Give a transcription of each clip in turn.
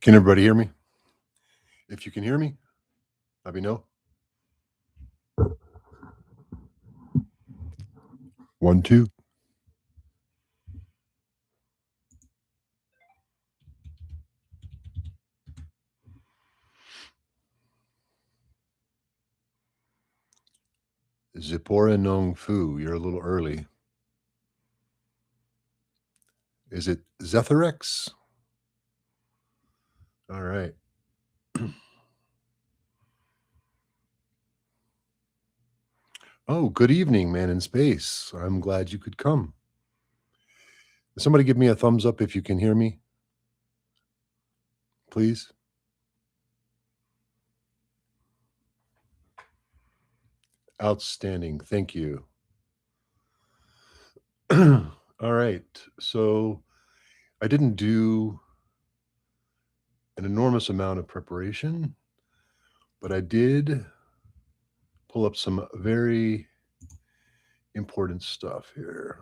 Can everybody hear me? If you can hear me, let me know. 1, 2. Zipporah Nong Fu, you're a little early. Is it Zethorex? All right. Oh, good evening, man in space. I'm glad you could come. Somebody give me a thumbs up if you can hear me, please. Outstanding. Thank you. All right. So I didn't do an enormous amount of preparation, but I did pull up some very important stuff here.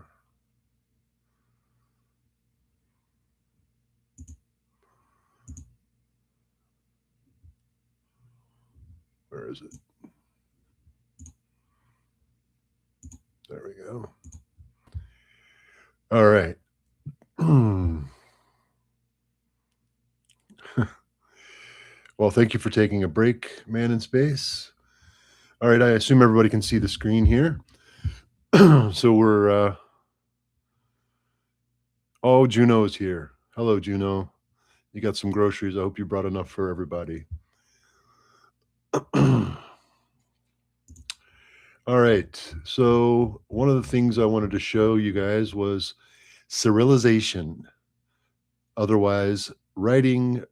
Where is it? There we go. All right. Well, thank you for taking a break, man in space. All right, I assume everybody can see the screen here. So we're oh, Juno's here. Hello, Juno. You got some groceries. I hope you brought enough for everybody. All right. So one of the things I wanted to show you guys was Cyrillization, otherwise writing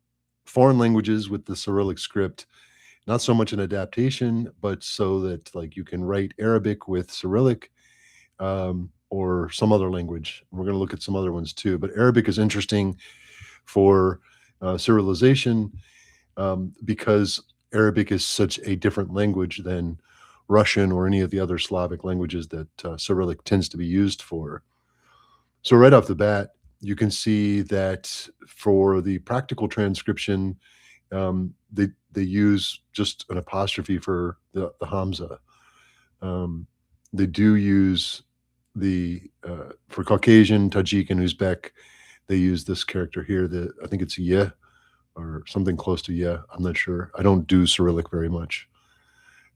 foreign languages with the Cyrillic script. Not so much an adaptation, but so that like you can write Arabic with Cyrillic or some other language. We're going to look at some other ones too, but Arabic is interesting for Cyrillization because Arabic is such a different language than Russian or any of the other Slavic languages that Cyrillic tends to be used for. So right off the bat, you can see that for the practical transcription, they use just an apostrophe for the Hamza. They do use the for Caucasian, Tajik, and Uzbek, they use this character here. I think it's yeah or something close to yeah. I'm not sure. I don't do Cyrillic very much.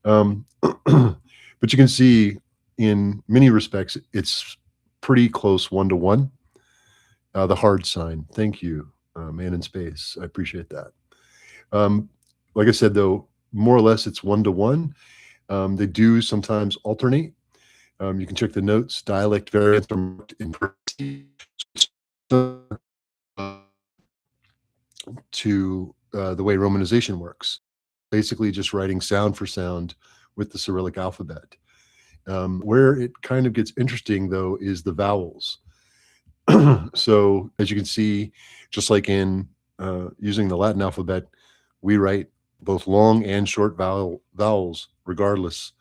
But you can see in many respects, it's pretty close 1-to-1. The hard sign. Thank you, man in space. I appreciate that. Like I said, though, more or less it's 1-to-1. They do sometimes alternate. You can check the notes. Dialect variants are marked in to the way romanization works. Basically, just writing sound for sound with the Cyrillic alphabet. Where it kind of gets interesting, though, is the vowels. So, as you can see, just like in using the Latin alphabet, we write both long and short vowels regardless.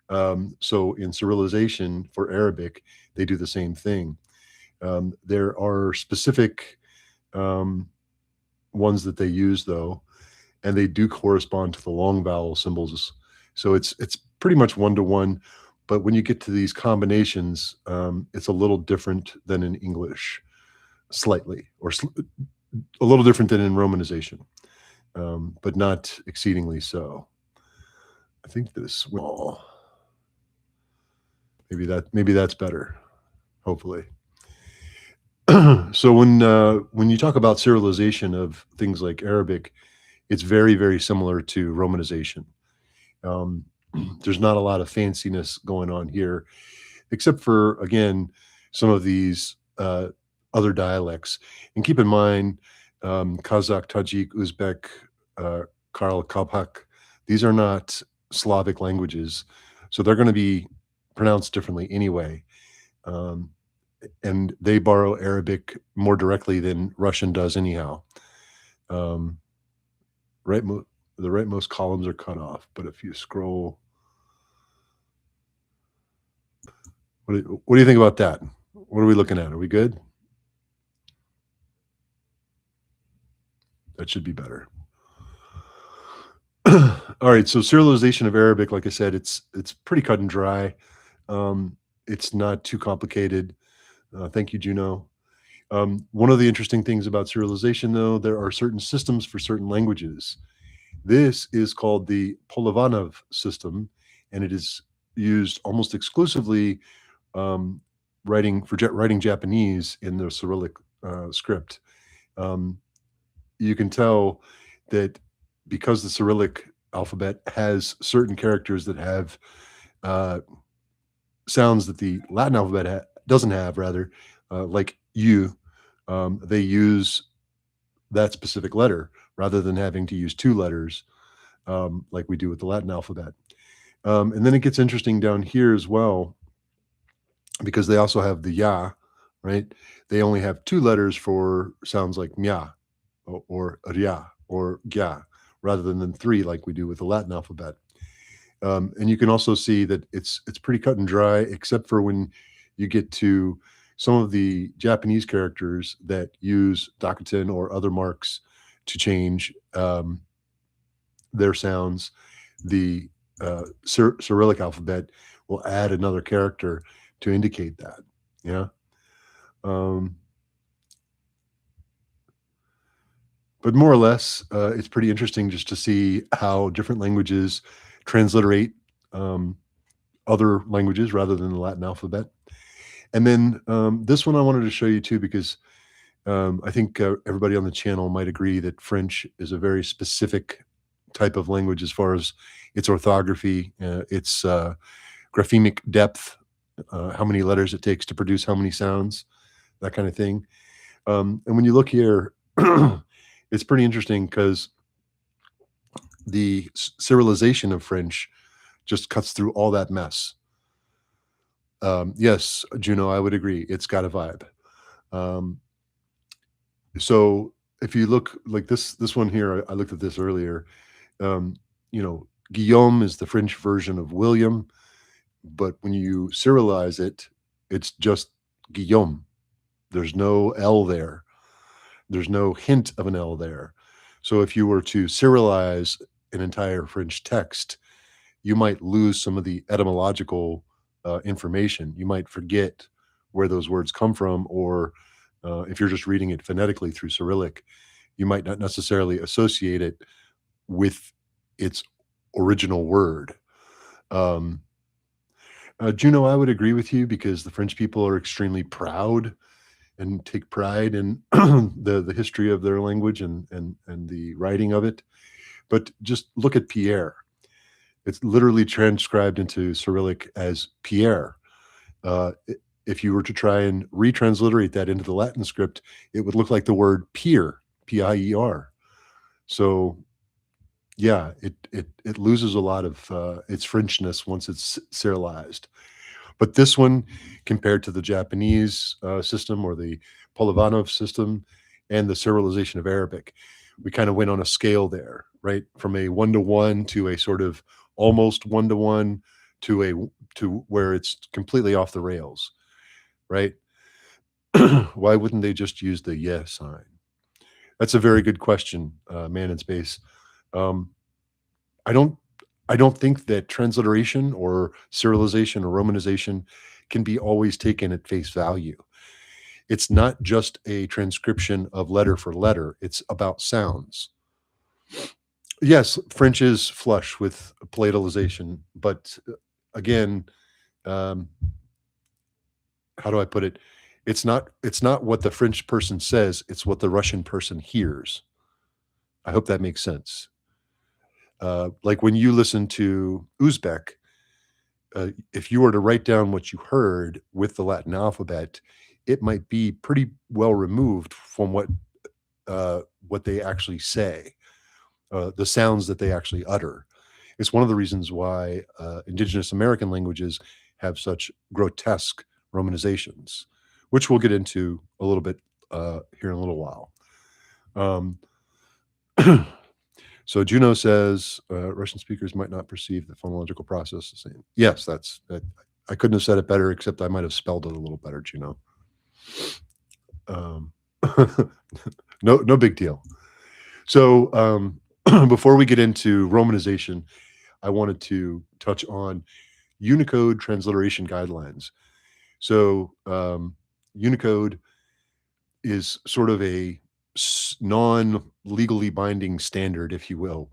So in Cyrillization for Arabic, they do the same thing. There are specific ones that they use, though, and they do correspond to the long vowel symbols. So it's pretty much 1-to-1. But when you get to these combinations, it's a little different than in English, slightly, or a little different than in Romanization, but not exceedingly so. I think this will. Maybe that's better. Hopefully. So when you talk about Cyrillization of things like Arabic, it's very, very similar to Romanization. There's not a lot of fanciness going on here, except for, again, some of these other dialects. And keep in mind, Kazakh, Tajik, Uzbek, Karl Kabak, these are not Slavic languages, so they're going to be pronounced differently anyway. And they borrow Arabic more directly than Russian does anyhow. The rightmost columns are cut off, but if you scroll, what do you think about that? What are we looking at? Are we good? That should be better. All right, so Cyrillization of Arabic, like I said, it's pretty cut and dry. It's not too complicated. Thank you, Juno. One of the interesting things about Cyrillization, though, there are certain systems for certain languages. This is called the Polovanov system, and it is used almost exclusively um, writing Japanese in the Cyrillic script. Um, you can tell that because the Cyrillic alphabet has certain characters that have uh, sounds that the Latin alphabet doesn't have, rather, like U, they use that specific letter rather than having to use two letters like we do with the Latin alphabet. And then it gets interesting down here as well because they also have the ya, right? They only have two letters for sounds like mya or ria or gya rather than three like we do with the Latin alphabet. And you can also see that it's pretty cut and dry, except for when you get to some of the Japanese characters that use Dakuten or other marks to change their sounds. The Cyrillic alphabet will add another character to indicate that. Yeah. Um, but more or less, it's pretty interesting just to see how different languages transliterate um, other languages rather than the Latin alphabet. And then this one I wanted to show you too, because I think everybody on the channel might agree that French is a very specific type of language as far as its orthography, its graphemic depth, how many letters it takes to produce how many sounds, that kind of thing. And when you look here, it's pretty interesting because the Cyrillization of French just cuts through all that mess. Yes, Juno, I would agree. It's got a vibe. Um, so if you look like this one here, I looked at this earlier. Um, Guillaume is the French version of William, but when you Cyrillize it, it's just Guillaume. There's no L there. There's no hint of an L there. So if you were to Cyrillize an entire French text, you might lose some of the etymological information. You might forget where those words come from, or if you're just reading it phonetically through Cyrillic, you might not necessarily associate it with its original word. Um, Juno, I would agree with you because the French people are extremely proud and take pride in the history of their language and the writing of it. But just look at Pierre. It's literally transcribed into Cyrillic as Pierre. If you were to try and retransliterate that into the Latin script, it would look like the word pier, P-I-E-R. So yeah, it loses a lot of its Frenchness once it's Cyrillized. But this one, compared to the Japanese system or the Polovanov system and the Cyrillization of Arabic, we kind of went on a scale there, right? From a 1-to-1 to a sort of almost 1-to-1 to where it's completely off the rails, right? Why wouldn't they just use the yeah sign? That's a very good question, man in space. Um, I don't I don't think that transliteration or Cyrillization or Romanization can be always taken at face value. It's not just a transcription of letter for letter, it's about sounds. Yes, French is flush with palatalization, but again, um, how do I put it? It's not what the French person says, it's what the Russian person hears. I hope that makes sense. Like when you listen to Uzbek, if you were to write down what you heard with the Latin alphabet, it might be pretty well removed from what they actually say, the sounds that they actually utter. It's one of the reasons why indigenous American languages have such grotesque romanizations, which we'll get into a little bit here in a little while. Um, So Juno says Russian speakers might not perceive the phonological process the same. Yes, that. I couldn't have said it better, except I might have spelled it a little better, Juno. Um, no big deal. So, before we get into romanization, I wanted to touch on Unicode transliteration guidelines. So, Unicode is sort of a non-legally binding standard, if you will.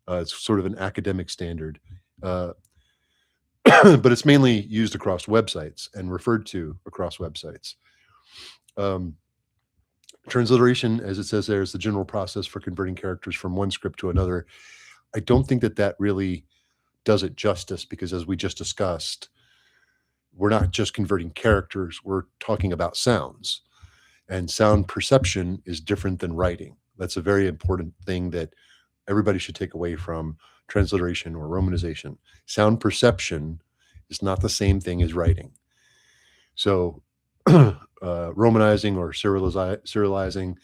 It's sort of an academic standard, uh, but it's mainly used across websites and referred to across websites. Um, Transliteration, as it says there, is the general process for converting characters from one script to another. I don't think that that really does it justice because, as we just discussed, we're not just converting characters, we're talking about sounds. And sound perception is different than writing. That's a very important thing that everybody should take away from transliteration or romanization. Sound perception is not the same thing as writing. So, romanizing or serializing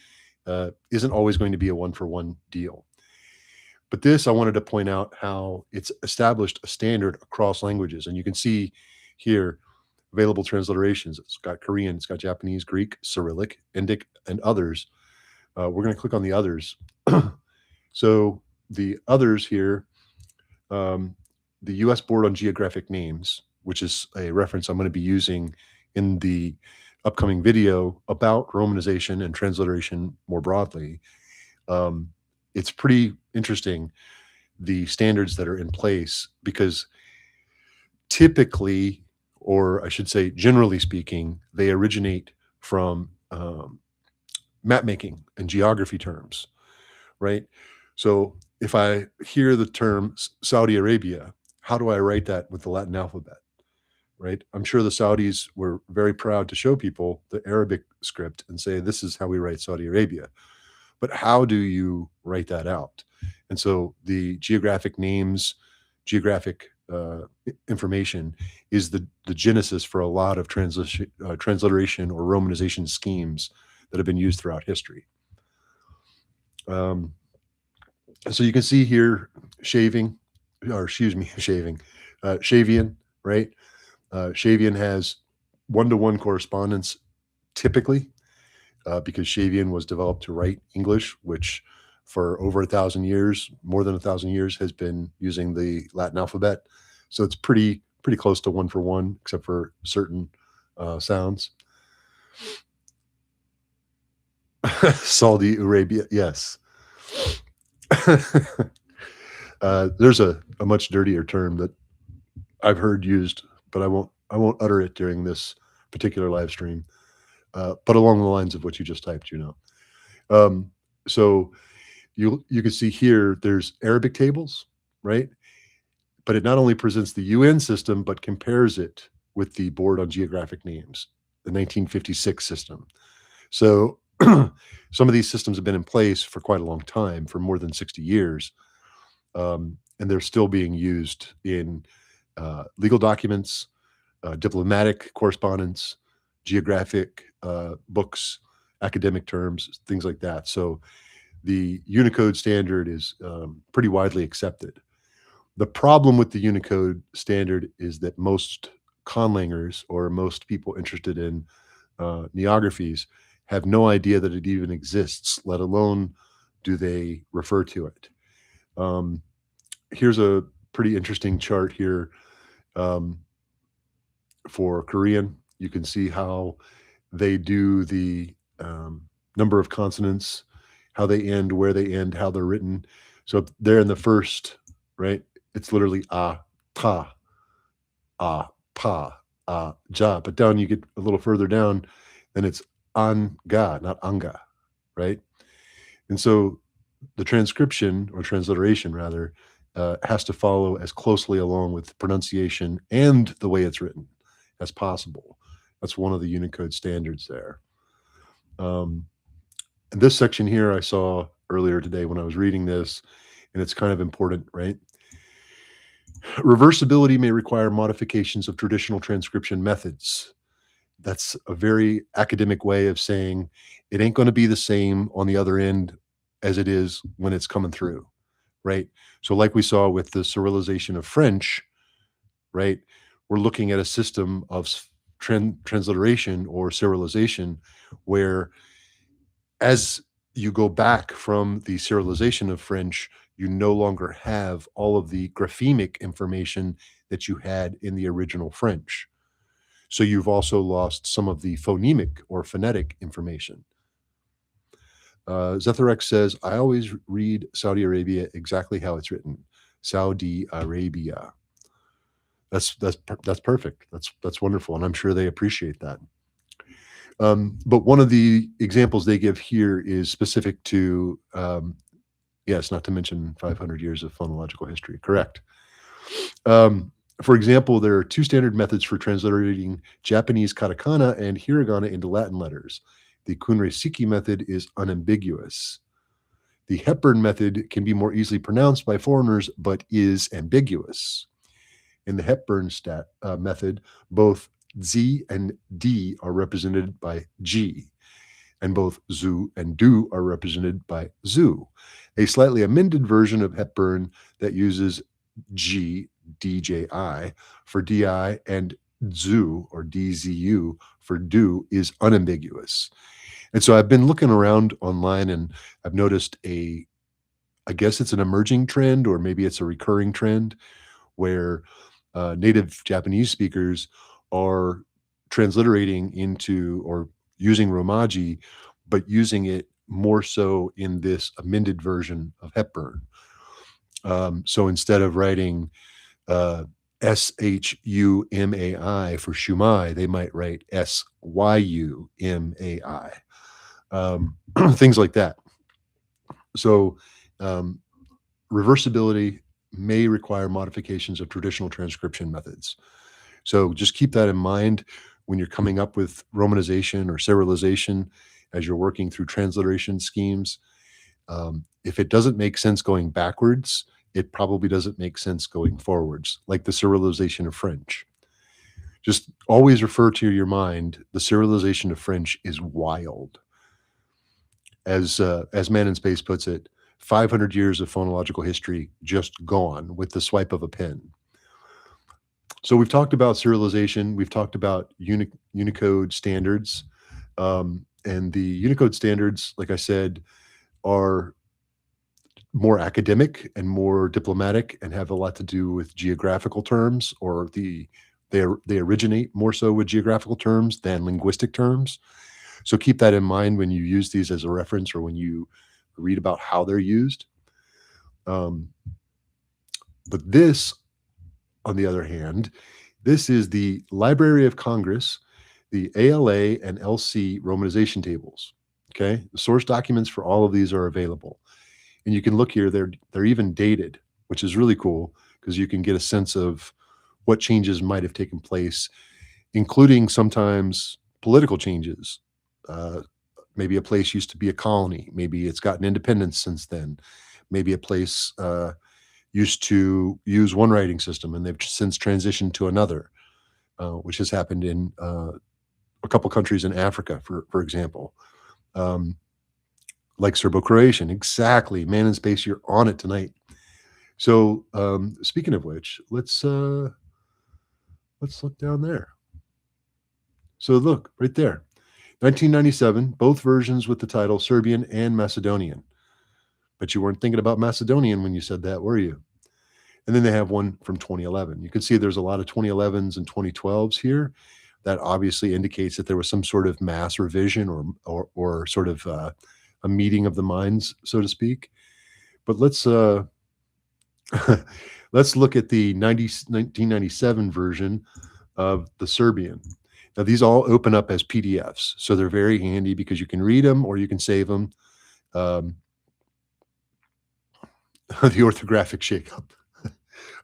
isn't always going to be a one for one deal. But this, I wanted to point out how it's established a standard across languages. And you can see here available transliterations. It's got Korean, it's got Japanese, Greek, Cyrillic, Indic, and others. We're going to click on the others. So the others here, um, the US Board on Geographic Names, which is a reference I'm going to be using in the upcoming video about romanization and transliteration more broadly. Um, it's pretty interesting, the standards that are in place, because typically, or I should say, generally speaking, they originate from map making and geography terms, right? So if I hear the term Saudi Arabia, how do I write that with the Latin alphabet, right? I'm sure the Saudis were very proud to show people the Arabic script and say, this is how we write Saudi Arabia. But how do you write that out? And so the geographic names, geographic information is the genesis for a lot of transliteration or romanization schemes that have been used throughout history. Um, so you can see here shaving, or excuse me, Shavian, right? Shavian has one-to-one correspondence typically, because Shavian was developed to write English, which for over 1,000 years, more than 1,000 years, has been using the Latin alphabet. So it's pretty close to one for one, except for certain sounds. Saudi Arabia, yes. There's a much dirtier term that I've heard used, but I won't utter it during this particular live stream. But along the lines of what you just typed, you know. So you can see here there's Arabic tables, right? But it not only presents the UN system, but compares it with the Board on Geographic Names, the 1956 system. So some of these systems have been in place for quite a long time, for more than 60 years, and they're still being used in legal documents, diplomatic correspondence, geographic books, academic terms, things like that. So the Unicode standard is pretty widely accepted. The problem with the Unicode standard is that most conlangers, or most people interested in neographies, have no idea that it even exists, let alone do they refer to it. Um, Here's a pretty interesting chart here um, for Korean. You can see how they do the number of consonants, how they end, where they end, how they're written. So they're in the first, right? It's literally ta, pa, ja. But down, you get a little further down, and it's an ga, not anga, right? And so the transcription, or transliteration rather, has to follow as closely along with pronunciation and the way it's written as possible. That's one of the Unicode standards there. Um, and this section here I saw earlier today when I was reading this, and it's kind of important, right? Reversibility may require modifications of traditional transcription methods. That's a very academic way of saying it ain't going to be the same on the other end as it is when it's coming through, right? So, like we saw with the Cyrillization of French, right? We're looking at a system of transliteration or Cyrillization where, as you go back from the Cyrillization of French, you no longer have all of the graphemic information that you had in the original French. So you've also lost some of the phonemic or phonetic information. Zetharex says, I always read Saudi Arabia exactly how it's written. Saudi Arabia. That's perfect. That's wonderful, and I'm sure they appreciate that. But one of the examples they give here is specific to, yes, not to mention 500 years of phonological history. Correct. For example, there are two standard methods for transliterating Japanese katakana and hiragana into Latin letters. The Kunreisiki method is unambiguous. The Hepburn method can be more easily pronounced by foreigners, but is ambiguous. In the Hepburn method, both Z and D are represented by G, and both Zu and Du are represented by Zu. A slightly amended version of Hepburn that uses G, DJI for DI and Zu or DZU for Do is unambiguous. And so I've been looking around online and I've noticed I guess it's an emerging trend or maybe it's a recurring trend where native Japanese speakers are transliterating into or using Romaji, but using it more so in this amended version of Hepburn. So instead of writing Shumai for Shumai, they might write Syumai, things like that. So reversibility may require modifications of traditional transcription methods. So just keep that in mind when you're coming up with romanization or Cyrillization as you're working through transliteration schemes. If it doesn't make sense going backwards, it probably doesn't make sense going forwards, like the Cyrillization of French. Just always refer to your mind, the Cyrillization of French is wild. As Man in Space puts it, 500 years of phonological history just gone with the swipe of a pen. So we've talked about Cyrillization, we've talked about Unicode standards, and the Unicode standards, like I said, are more academic and more diplomatic and have a lot to do with geographical terms, or they originate more so with geographical terms than linguistic terms. So keep that in mind when you use these as a reference or when you read about how they're used. But this, on the other hand, this is the Library of Congress, the ALA and LC romanization tables. Okay, the source documents for all of these are available, and you can look here. They're even dated, which is really cool because you can get a sense of what changes might have taken place, including sometimes political changes. Maybe a place used to be a colony. Maybe it's gotten independence since then. Maybe a place used to use one writing system and they've since transitioned to another, which has happened in a couple countries in Africa, for example, like Serbo-Croatian. Exactly, Man in Space, you're on it tonight. So speaking of which, let's look down there. So look right there, 1997, both versions with the title Serbian and Macedonian. But you weren't thinking about Macedonian when you said that, were you? And then they have one from 2011. You can see there's a lot of 2011s and 2012s here. That obviously indicates that there was some sort of mass revision or sort of a meeting of the minds, so to speak. But let's let's look at the 1997 version of the Serbian. Now these all open up as PDFs, so they're very handy because you can read them or you can save them. The orthographic shakeup.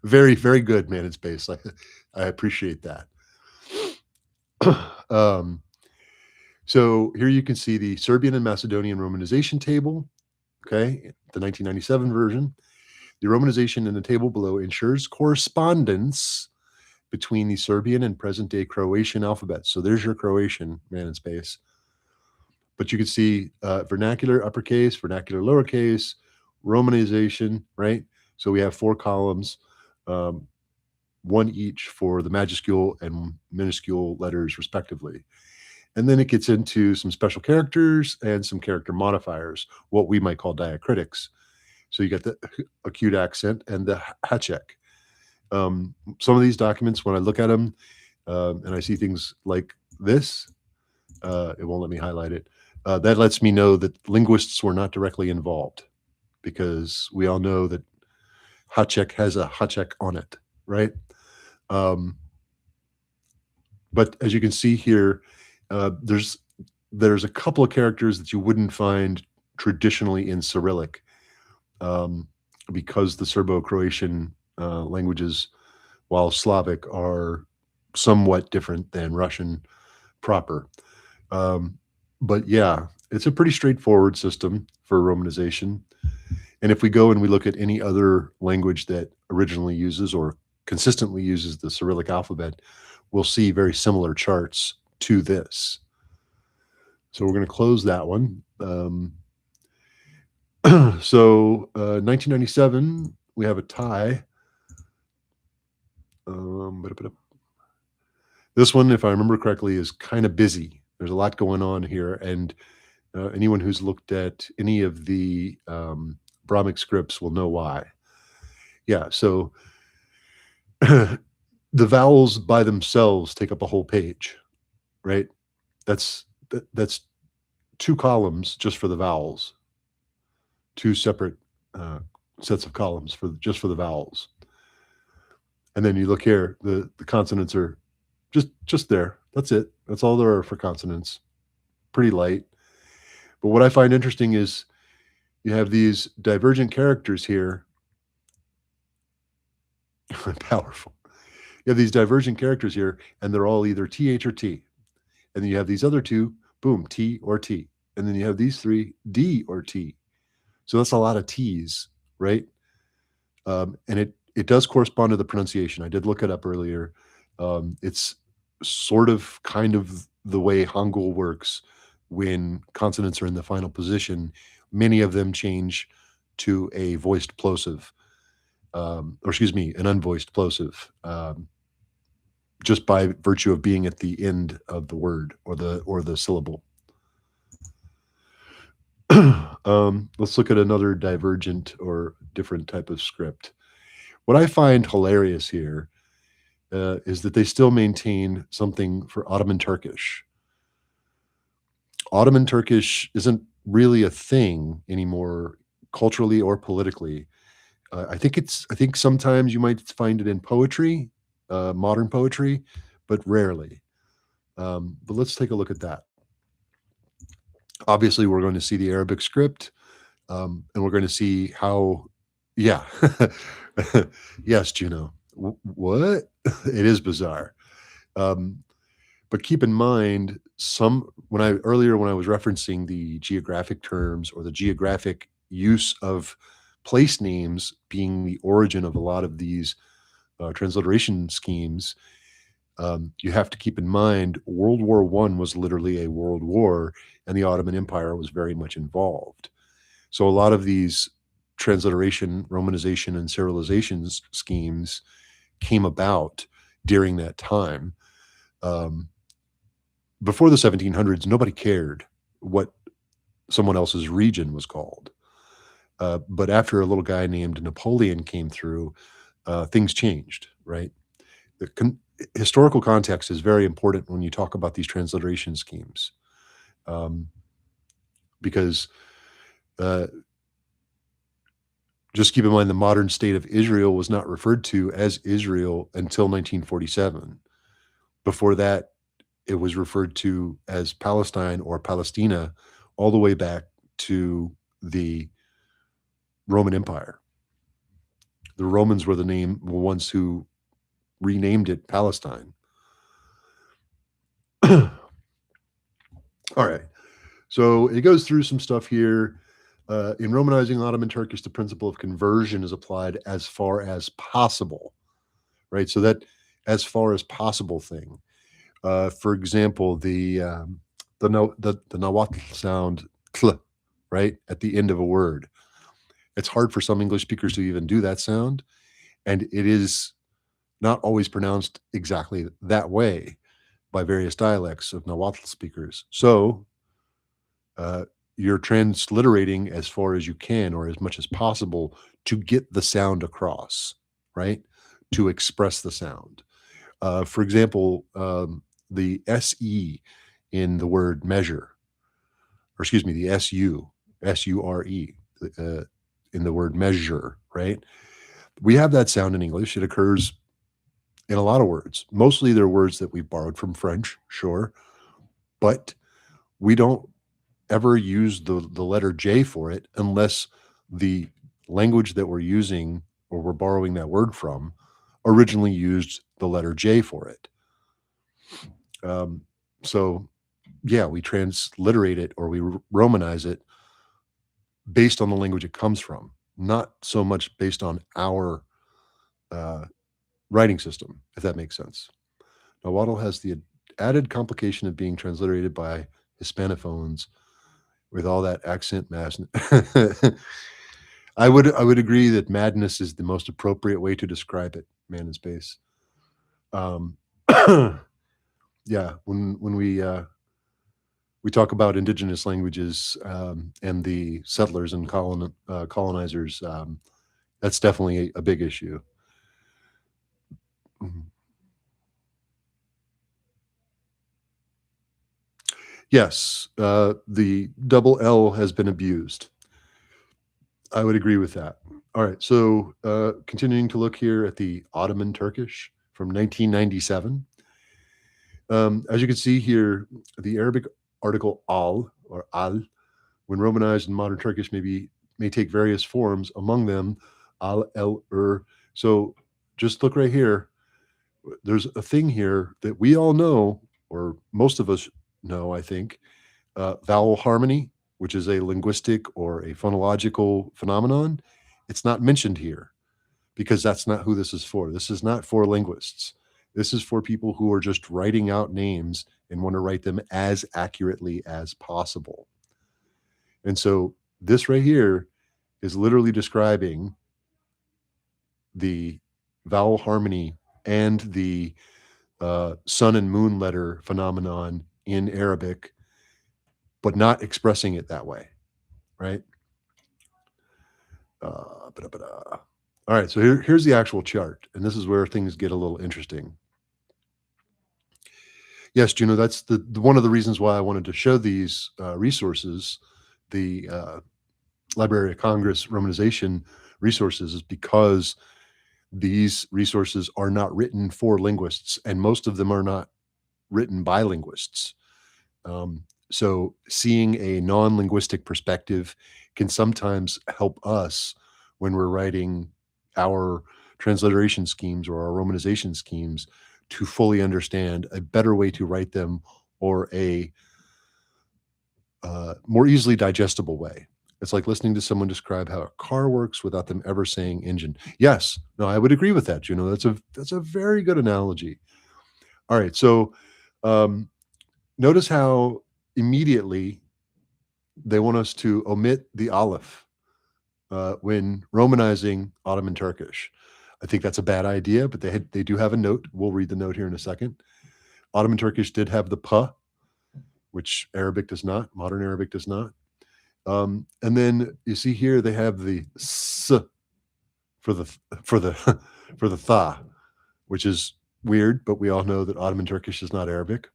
Very, very good, Man in Space. I appreciate that. So here you can see the Serbian and Macedonian romanization table, okay, the 1997 version. The romanization in the table below ensures correspondence between the Serbian and present-day Croatian alphabets. So there's your Croatian, Man in Space. But you can see vernacular uppercase, vernacular lowercase, romanization, right? So we have 4 columns, one each for the majuscule and minuscule letters respectively. And then it gets into some special characters and some character modifiers, what we might call diacritics. So you got the acute accent and the Hachek. Some of these documents, when I look at them and I see things like this, it won't let me highlight it. That lets me know that linguists were not directly involved, because we all know that Hachek has a Hachek on it, right? Um, but as you can see here, there's a couple of characters that you wouldn't find traditionally in Cyrillic, um, because the Serbo-Croatian languages, while Slavic, are somewhat different than Russian proper. Um, but yeah, it's a pretty straightforward system for romanization. And if we go and we look at any other language that originally uses or consistently uses the Cyrillic alphabet, we'll see very similar charts to this. So we're going to close that one. So 1997, we have a tie. This one, if I remember correctly, is kind of busy. There's a lot going on here, and anyone who's looked at any of the Brahmic scripts will know why. Yeah, so the vowels by themselves take up a whole page, right? That's 2 columns just for the vowels, 2 separate sets of columns for just for the vowels. And then you look here, the consonants are just there. That's it. That's all there are for consonants. Pretty light. But what I find interesting is you have these divergent characters here. Powerful. You have these divergent characters here, and they're all either TH or T. And then you have these other 2, boom, T or T. And then you have these 3, D or T. So that's a lot of T's, right? And it does correspond to the pronunciation. I did look it up earlier. It's sort of kind of the way Hangul works. When consonants are in the final position, many of them change to a voiced plosive, or excuse me, an unvoiced plosive, just by virtue of being at the end of the word or the syllable. Let's look at another divergent or different type of script. What I find hilarious here is that they still maintain something for Ottoman Turkish. Ottoman Turkish isn't really a thing anymore, culturally or politically. I think sometimes you might find it in poetry, modern poetry, but rarely. But let's take a look at that. Obviously, we're going to see the Arabic script, and we're going to see how. Yeah, yes, Juno. What? It is bizarre. But keep in mind, when I was referencing the geographic terms or the geographic use of place names being the origin of a lot of these transliteration schemes, you have to keep in mind World War I was literally a world war, and the Ottoman Empire was very much involved. So a lot of these transliteration, romanization, and cyrillization schemes came about during that time. Before the 1700s, nobody cared what someone else's region was called. But after a little guy named Napoleon came through, things changed, right? The historical context is very important when you talk about these transliteration schemes, because just keep in mind the modern state of Israel was not referred to as Israel until 1947. Before that, it was referred to as Palestine or Palestina all the way back to the Roman Empire. The Romans were the ones who renamed it Palestine. All right. So it goes through some stuff here. In Romanizing Ottoman Turkish, the principle of conversion is applied as far as possible, right? So that as far as possible thing. For example, the nawatl sound, tl, right, at the end of a word. It's hard for some English speakers to even do that sound, and it is not always pronounced exactly that way. by various dialects of Nahuatl speakers. So uh, you're transliterating as far as you can or as much as possible to get the sound across, right? To express the sound. For example, the SE in the word measure, or excuse me, the SURE uh, in the word measure, right? We have that sound in English. It occurs in a lot of words. Mostly they're words that we borrowed from French, sure, but we don't ever use the letter J for it unless the language that we're using or we're borrowing that word from originally used the letter J for it. Um, so yeah, we transliterate it or we romanize it based on the language it comes from, not so much based on our uh, writing system, if that makes sense. Now, Waddle has the added complication of being transliterated by Hispanophones with all that accent mass. I would agree that madness is the most appropriate way to describe it, man in space. Um, yeah, when we talk about indigenous languages and the settlers and colonizers, that's definitely a big issue. Mhm. Yes, the double L has been abused. I would agree with that. All right, so continuing to look here at the Ottoman Turkish from 1997. As you can see here, the Arabic article al or al, when romanized in modern Turkish, may take various forms. Among them, al, el, So just look right here. There's a thing here that we all know, or most of us know, I think, vowel harmony, which is a linguistic or a phonological phenomenon. It's not mentioned here because that's not who this is for. This is not for linguists. This is for people who are just writing out names and want to write them as accurately as possible. And so this right here is literally describing the vowel harmony and the sun and moon letter phenomenon in Arabic, but not expressing it that way, right? Ba-da-ba-da. All right, so here's the actual chart, and this is where things get a little interesting. Yes, Juno, that's the one of the reasons why I wanted to show these resources, the Library of Congress romanization resources, is because these resources are not written for linguists, and most of them are not written by linguists. So seeing a non-linguistic perspective can sometimes help us when we're writing our transliteration schemes or our romanization schemes to fully understand a better way to write them or a more easily digestible way. It's like listening to someone describe how a car works without them ever saying engine. Yes, no, I would agree with that, Juno. That's a very good analogy. All right, so um, notice how immediately they want us to omit the aleph when romanizing Ottoman Turkish. I think that's a bad idea, but they do have a note. We'll read the note here in a second. Ottoman Turkish did have the pa, which Arabic does not. Modern Arabic does not. And then you see here they have the s for the for the for the tha, which is weird, but we all know that Ottoman Turkish is not Arabic.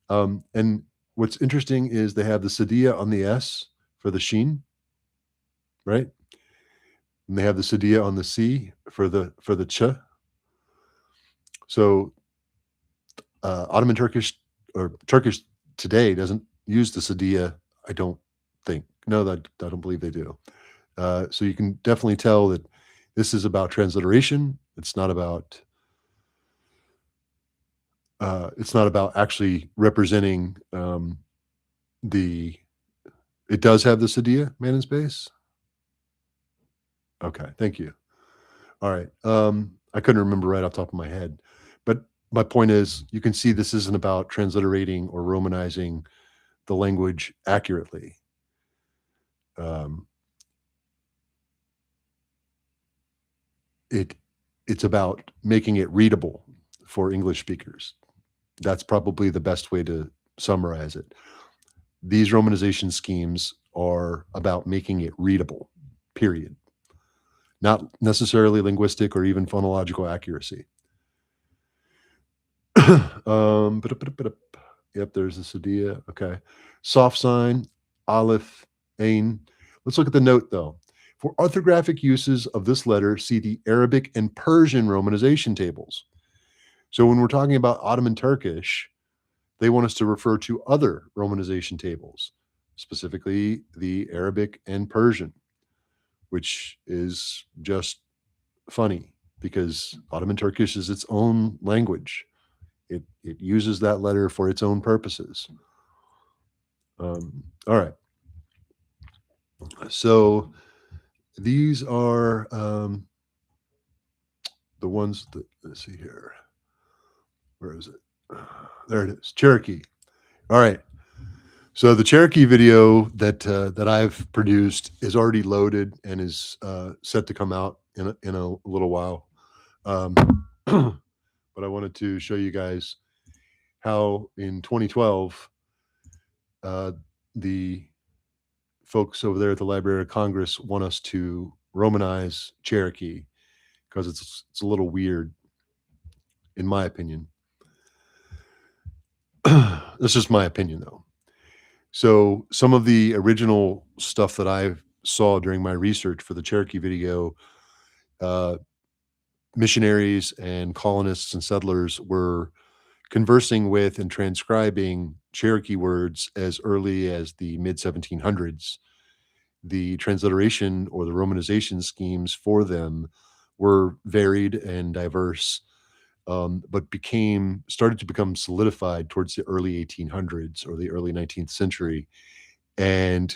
And what's interesting is they have the sadia on the s for the sheen, right? And they have the sadia on the c for the ch. So Ottoman Turkish or Turkish today doesn't use the sadia. I don't think. No, I don't believe they do. So you can definitely tell that this is about transliteration. It's not about actually representing the. It does have the sadia man in space. Okay, thank you. All right. I couldn't remember right off the top of my head, but my point is, you can see this isn't about transliterating or romanizing the language accurately. Um, it it's about making it readable for English speakers. That's probably the best way to summarize it. These romanization schemes are about making it readable, period. Not necessarily linguistic or even phonological accuracy. Yep, there's the Sadia. Okay. Soft sign, Aleph, Ain. Let's look at the note though. For orthographic uses of this letter, see the Arabic and Persian romanization tables. So when we're talking about Ottoman Turkish, they want us to refer to other romanization tables, specifically the Arabic and Persian, which is just funny because Ottoman Turkish is its own language. It uses that letter for its own purposes. All right. So these are the ones that, let's see here. Where is it? There it is. Cherokee. All right. So the Cherokee video that I've produced is already loaded and is set to come out in a little while. But I wanted to show you guys how in 2012 the folks over there at the Library of Congress want us to Romanize Cherokee because it's a little weird, in my opinion. That's just my opinion, though. So some of the original stuff that I saw during my research for the Cherokee video, uh, missionaries and colonists and settlers were conversing with and transcribing Cherokee words as early as the mid 1700s. The transliteration or the romanization schemes for them were varied and diverse, but started to become solidified towards the early 1800s or the early 19th century. And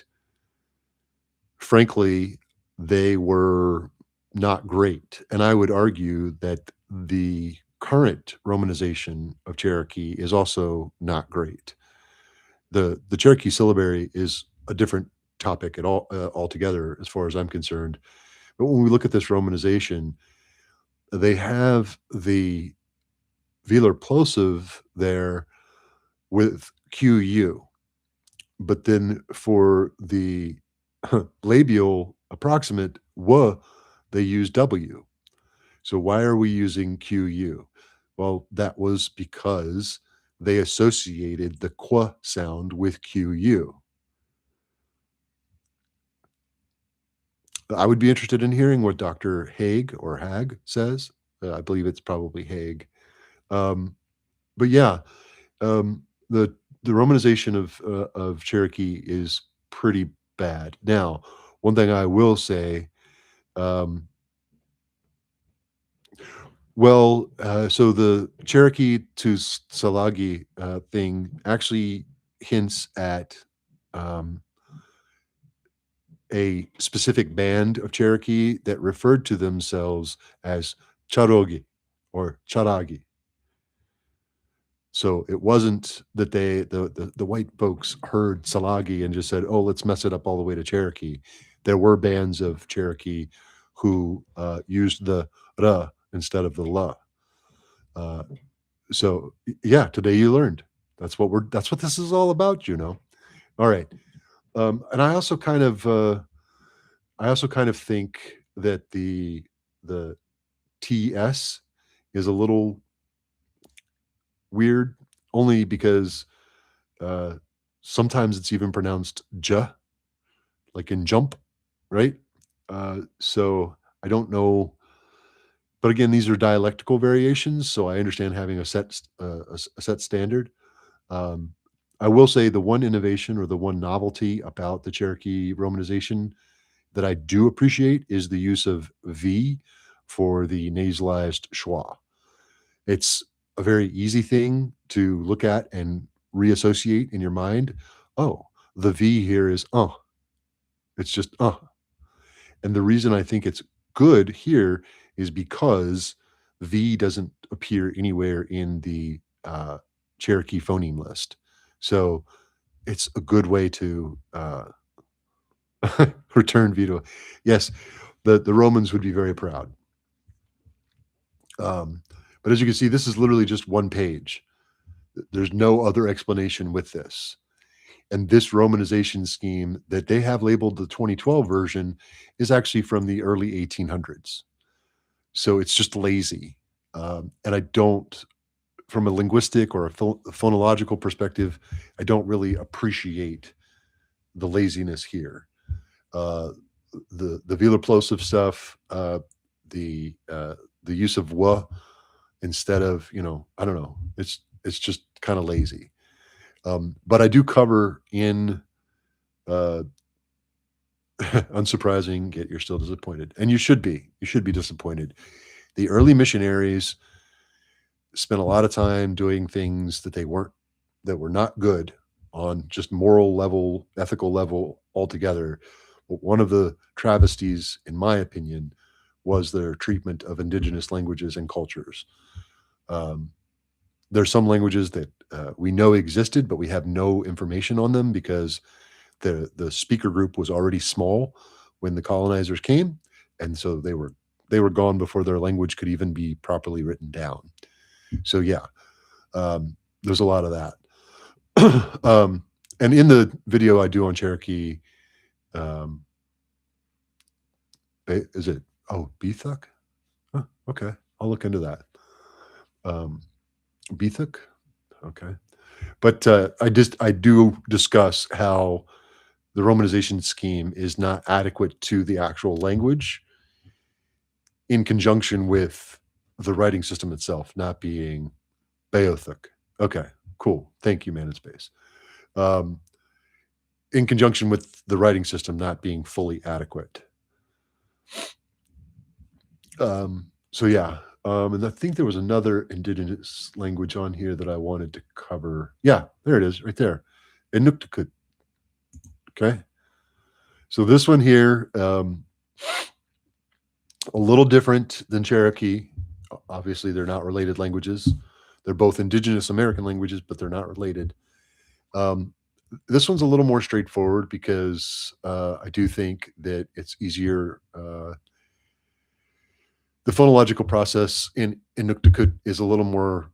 frankly, they were not great. And I would argue that the current romanization of Cherokee is also not great. The Cherokee syllabary is a different topic at all altogether, as far as I'm concerned. But when we look at this romanization, they have the velar plosive there with QU, but then for the labial approximate W, they use W. So why are we using QU? Well, that was because they associated the qu sound with QU. I would be interested in hearing what Dr. Haig or Hag says. I believe it's probably Haig. But yeah, um, the romanization of Cherokee is pretty bad. Now, one thing I will say, um, so the Cherokee to Salagi thing actually hints at um, a specific band of Cherokee that referred to themselves as Charogi or Charagi. So it wasn't that the white folks heard Salagi and just said, "Oh, let's mess it up all the way to Cherokee." There were bands of Cherokee who used the "ra" instead of the "la." Uh, yeah, today you learned. That's what this is all about, you know. All right, and I also kind of think that the TS is a little weird, only because uh, sometimes it's even pronounced "j," like in jump, right? So I don't know, but again, these are dialectical variations, so I understand having a set standard. Um, I will say the one innovation or the one novelty about the Cherokee romanization that I do appreciate is the use of V for the nasalized schwa. It's a very easy thing to look at and reassociate in your mind. Oh, the V here is it's just and the reason I think it's good here is because V doesn't appear anywhere in the Cherokee phoneme list. So it's a good way to return V to. Yes, the Romans would be very proud. Um, but as you can see, this is literally just one page. There's no other explanation with this. And this romanization scheme that they have labeled the 2012 version is actually from the early 1800s. So it's just lazy. And I don't, from a linguistic or a phonological perspective, I don't really appreciate the laziness here. Uh, the velar plosive stuff, the use of "wa" instead of, I don't know. It's just kind of lazy. But I do cover in uh, unsurprising, yet you're still disappointed, and you should be. You should be disappointed. The early missionaries spent a lot of time doing things that were not good on just moral level, ethical level altogether. But one of the travesties, in my opinion, was their treatment of indigenous languages and cultures. Um, there's some languages that we know existed, but we have no information on them because the speaker group was already small when the colonizers came, and so they were gone before their language could even be properly written down. So yeah, there's a lot of that. And in the video I do on Cherokee, um, is it? Oh, Bethuk? Huh, okay, I'll look into that. Um, Bethuk? Okay. But I do discuss how the romanization scheme is not adequate to the actual language in conjunction with the writing system itself not being Beothuk. Okay, cool. Thank you, Man in Space. Um, in conjunction with the writing system not being fully adequate. So yeah, and I think there was another indigenous language on here that I wanted to cover. Yeah, there it is, right there, Inuktitut. Okay, so this one here, a little different than Cherokee. Obviously, they're not related languages. They're both indigenous American languages, but they're not related. Um, this one's a little more straightforward because I do think that it's easier. The phonological process in Inuktitut is a little more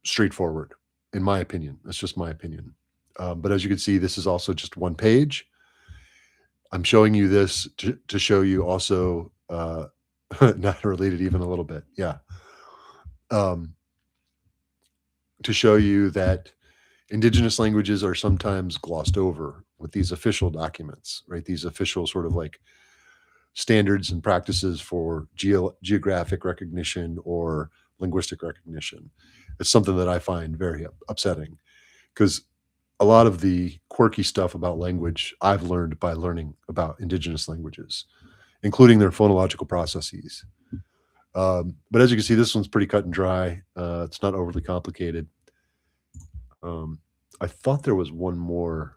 straightforward, in my opinion. That's just my opinion. But as you can see, this is also just one page. I'm showing you this to show you also not related even a little bit. Yeah. Um, to show you that indigenous languages are sometimes glossed over with these official documents, right? These official sort of like standards and practices for geographic recognition or linguistic recognition. It's something that I find very upsetting because a lot of the quirky stuff about language I've learned by learning about indigenous languages, including their phonological processes. But as you can see, this one's pretty cut and dry. It's not overly complicated. I thought there was one more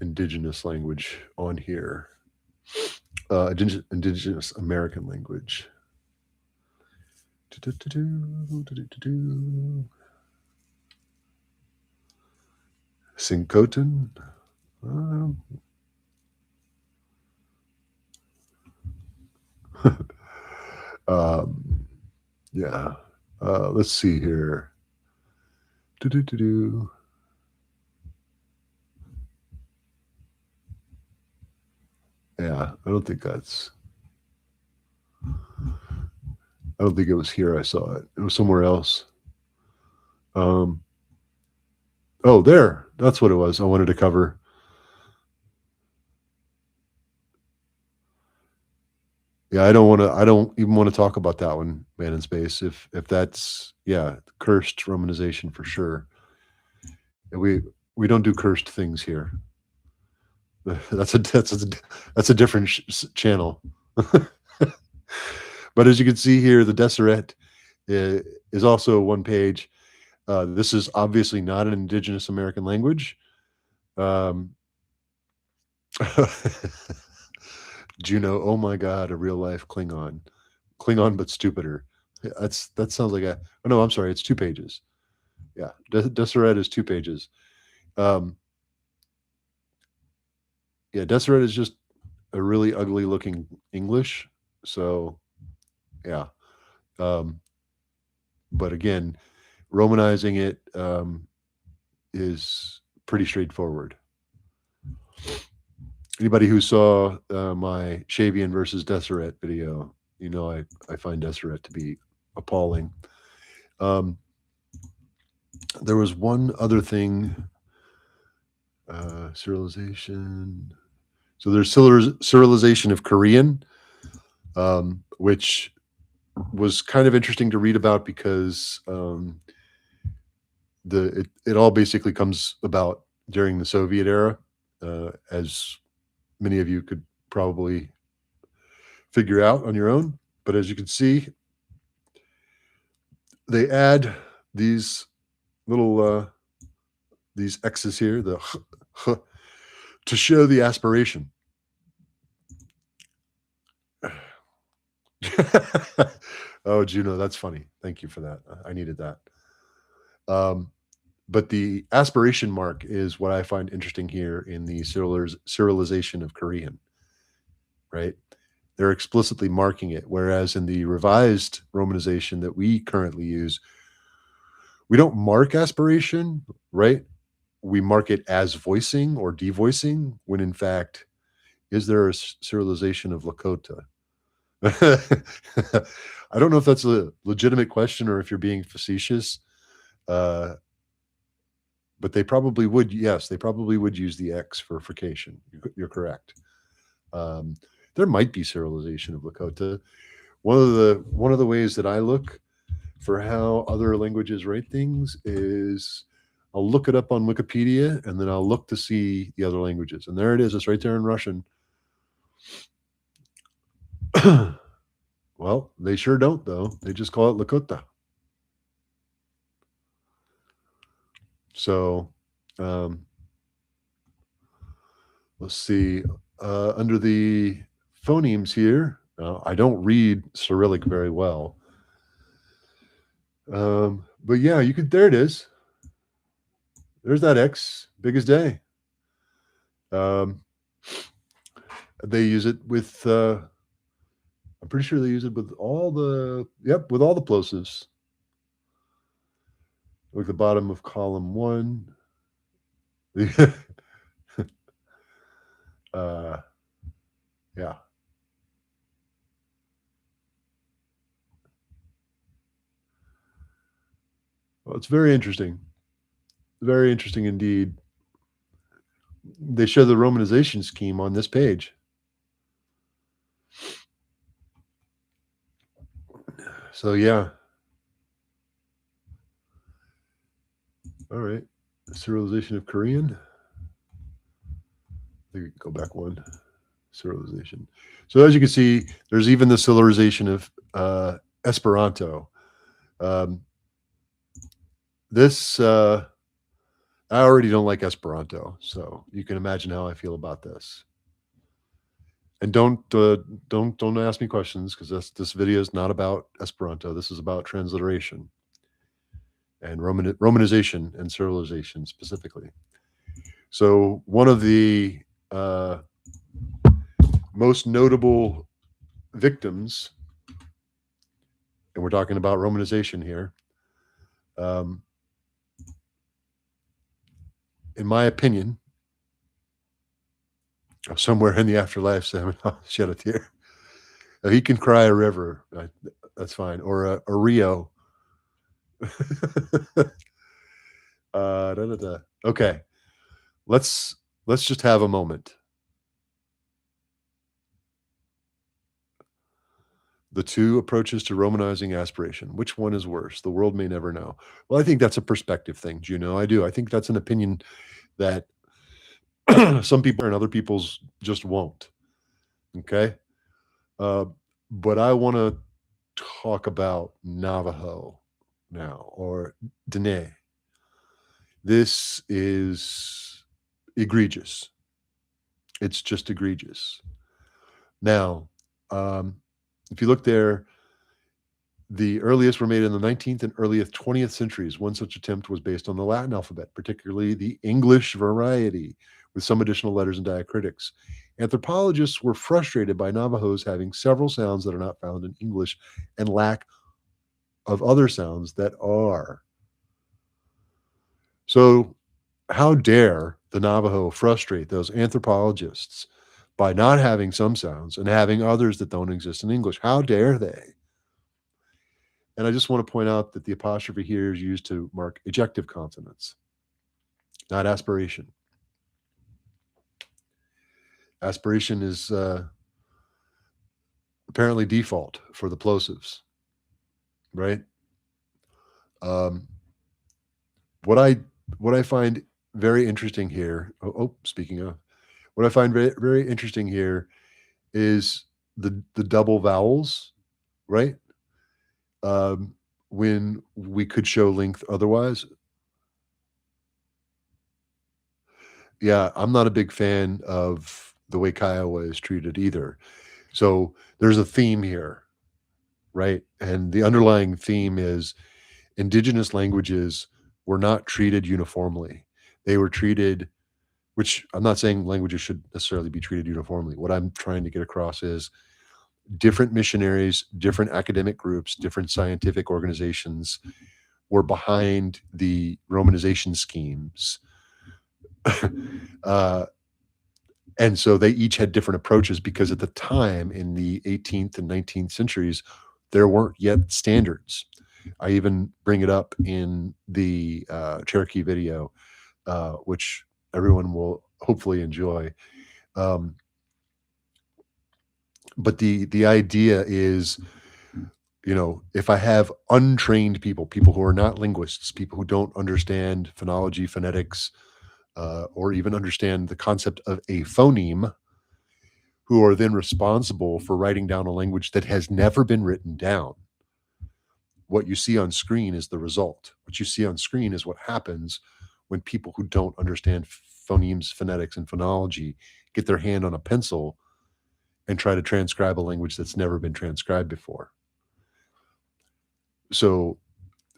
indigenous language on here. Indigenous American language. Sinkotan. Yeah. Let's see here. Yeah, I don't think it was here I saw it. It was somewhere else. Oh, there. That's what it was I wanted to cover. Yeah, I don't even want to talk about that one, Man in Space. If that's, yeah, cursed romanization for sure. We don't do cursed things here. That's a different channel. But as you can see here, the Deseret is also one page. This is obviously not an indigenous American language. Um, Juno, oh my God, a real life Klingon, but stupider. That sounds like a. Oh no, I'm sorry, it's 2 pages. Yeah, Deseret is 2 pages. Um, yeah, Deseret is just a really ugly looking English. So, yeah. Um, but again, Romanizing it is pretty straightforward. Anybody who saw my Shavian versus Deseret video, you know I find Deseret to be appalling. There was one other thing, Cyrillization. So there's Cyrillization of Korean, which was kind of interesting to read about because it all basically comes about during the Soviet era, as many of you could probably figure out on your own. But as you can see, they add these little these X's here, the to show the aspiration. Oh, Juno, that's funny. Thank you for that. I needed that. But the aspiration mark is what I find interesting here in the Cyrillization of Korean, right? They're explicitly marking it, whereas in the revised romanization that we currently use, we don't mark aspiration, right? We mark it as voicing or devoicing, when in fact, is there a Cyrillization of Lakota? I don't know if that's a legitimate question or if you're being facetious, but they probably would. Yes, they probably would use the X for frication. You're correct. There might be Cyrillization of Lakota. One of the ways that I look for how other languages write things is I'll look it up on Wikipedia and then I'll look to see the other languages. And there it is. It's right there in Russian. Well, they sure don't, though. They just call it Lakota. So let's see. Under the phonemes here, I don't read Cyrillic very well. But yeah, you could, there it is. There's that X, big as day. They use it with, I'm pretty sure they use it with all the, with all the plosives. Look at the bottom of column 1. Yeah. Well, it's very interesting. Very interesting indeed. They show the romanization scheme on this page. So yeah. All right. Cyrillization of Korean. Go back one. Cyrillization. So as you can see, there's even the cyrillization of Esperanto. This I already don't like Esperanto, so you can imagine how I feel about this. And don't ask me questions, because this video is not about Esperanto. This is about transliteration and romanization and cyrillization specifically. So one of the most notable victims, and we're talking about romanization here, in my opinion, somewhere in the afterlife, Sam, I'll shed a tear. He can cry a river. That's fine. Or a Rio. Okay. Let's just have a moment. The two approaches to romanizing aspiration. Which one is worse? The world may never know. Well, I think that's a perspective thing, Juno. I do. I think that's an opinion that some people and other people's just won't. Okay. But I want to talk about Navajo now, or Dene. This is egregious. It's just egregious. Now, if you look there, the earliest were made in the 19th and earliest 20th centuries. One such attempt was based on the Latin alphabet, particularly the English variety, with some additional letters and diacritics. Anthropologists were frustrated by Navajos having several sounds that are not found in English and lack of other sounds that are. So how dare the Navajo frustrate those anthropologists by not having some sounds and having others that don't exist in English? How dare they? And I just want to point out that the apostrophe here is used to mark ejective consonants, not aspiration. Aspiration is apparently default for the plosives, right? Um, what I what I find very interesting here. Speaking of, what I find very, very interesting here is the double vowels, right? Um, when we could show length otherwise. Yeah, I'm not a big fan of the way Kiowa is treated either. So there's a theme here, right? And the underlying theme is indigenous languages were not treated uniformly. They were treated, which I'm not saying languages should necessarily be treated uniformly. What I'm trying to get across is different missionaries, different academic groups, different scientific organizations were behind the Romanization schemes. uh, and so they each had different approaches because at the time in the 18th and 19th centuries, there weren't yet standards. I even bring it up in the Cherokee video, which everyone will hopefully enjoy. Um, but the idea is, you know, if I have untrained people, people who are not linguists, people who don't understand phonology, phonetics, or even understand the concept of a phoneme, who are then responsible for writing down a language that has never been written down. What you see on screen is the result. What you see on screen is what happens when people who don't understand phonemes, phonetics, and phonology get their hand on a pencil and try to transcribe a language that's never been transcribed before. So,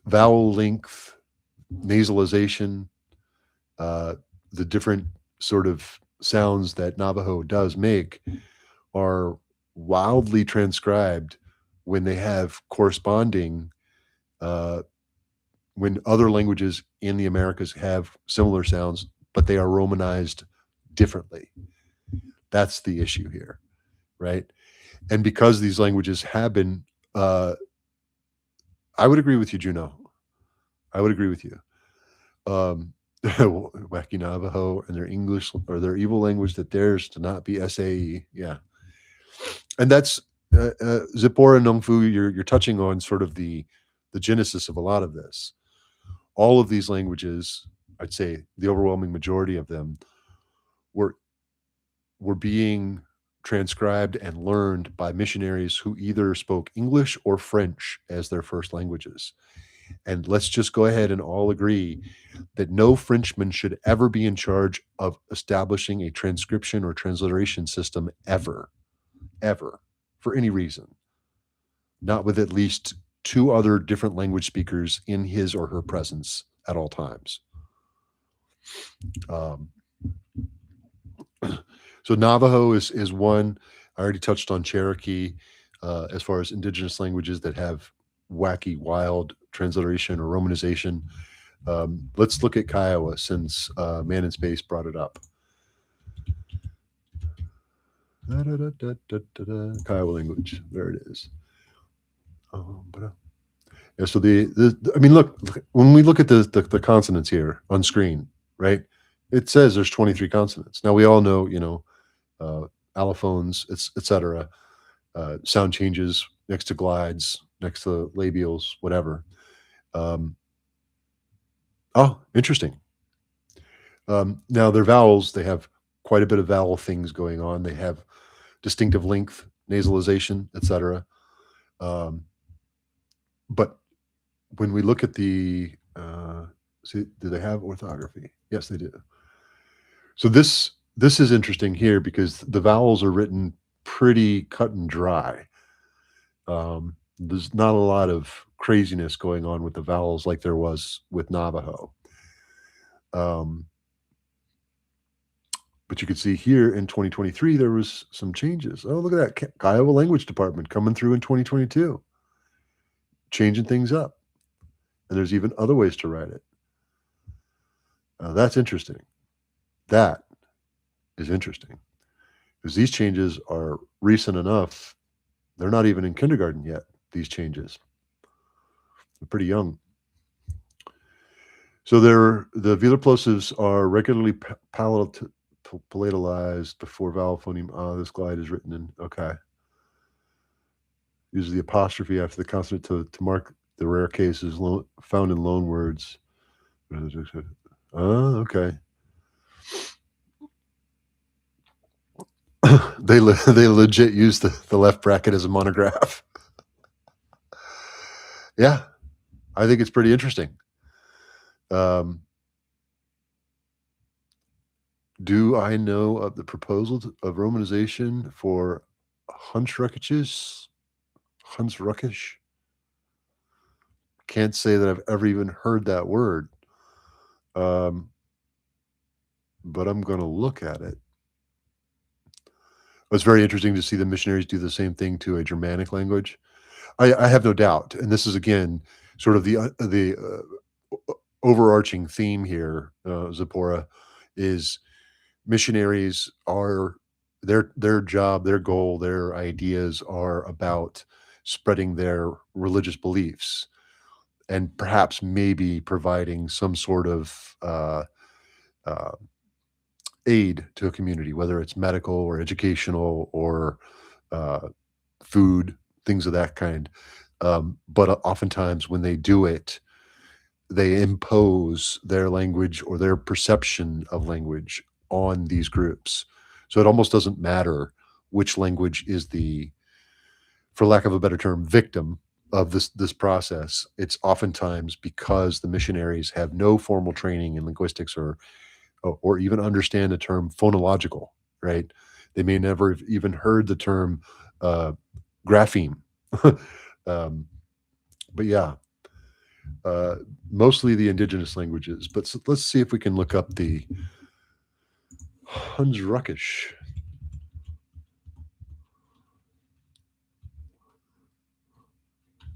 vowel length, nasalization, uh, the different sort of sounds that Navajo does make are wildly transcribed when they have corresponding uh, when other languages in the Americas have similar sounds, but they are Romanized differently. That's the issue here, right? And because these languages have been, uh, I would agree with you, Juno. I would agree with you. Wacky Navajo and their English or their evil language that dares to not be SAE. Yeah, and that's Zipporah Nongfu. You're touching on sort of the genesis of a lot of this. All of these languages, I'd say the overwhelming majority of them, were were being transcribed and learned by missionaries who either spoke English or French as their first languages. And let's just go ahead and all agree that no Frenchman should ever be in charge of establishing a transcription or transliteration system ever, ever, for any reason, not with at least two other different language speakers in his or her presence at all times. Um, so Navajo is one. I already touched on Cherokee as far as indigenous languages that have wacky, wild transliteration or romanization. Let's look at Kiowa since Man in Space brought it up. Kiowa language. There it is. Yeah, so I mean, look, when we look at the consonants here on screen, right? It says there's 23 consonants. Now we all know, you know, allophones, etc. Sound changes next to glides, next to labials, whatever. Um, oh, interesting. Now their vowels, they have quite a bit of vowel things going on. They have distinctive length, nasalization, etc. Um, but when we look at the see, do they have orthography? Yes, they do. So this is interesting here because the vowels are written pretty cut and dry. There's not a lot of craziness going on with the vowels like there was with Navajo. Um, but you can see here in 2023 there was some changes. Oh, look at that Kiowa Language Department coming through in 2022, changing things up. And there's even other ways to write it. That's interesting. That is interesting because these changes are recent enough. They're not even in kindergarten yet, these changes. They're pretty young. So the velar plosives are regularly palatalized before vowel phoneme. This glide is written in. Okay. Uses the apostrophe after the consonant to mark the rare cases found in loan words. Okay. They legit use the left bracket as a monograph. Yeah, I think it's pretty interesting. Um, do I know of the proposal of romanization for Hunsrückisches? Hunsrückisch? Can't say that I've ever even heard that word. Um, but I'm going to look at it. It's very interesting to see the missionaries do the same thing to a Germanic language. I have no doubt, and this is again sort of the overarching theme here, Zipporah, is missionaries are their job, their goal, their ideas are about spreading their religious beliefs and perhaps maybe providing some sort of uh, aid to a community, whether it's medical or educational or uh, food, things of that kind. But oftentimes when they do it, they impose their language or their perception of language on these groups. So it almost doesn't matter which language is the, for lack of a better term, victim of this process. It's oftentimes because the missionaries have no formal training in linguistics or even understand the term phonological, right? They may never have even heard the term uh, grapheme. um, but yeah, uh, mostly the indigenous languages. But let's see if we can look up the Hunsrückisch.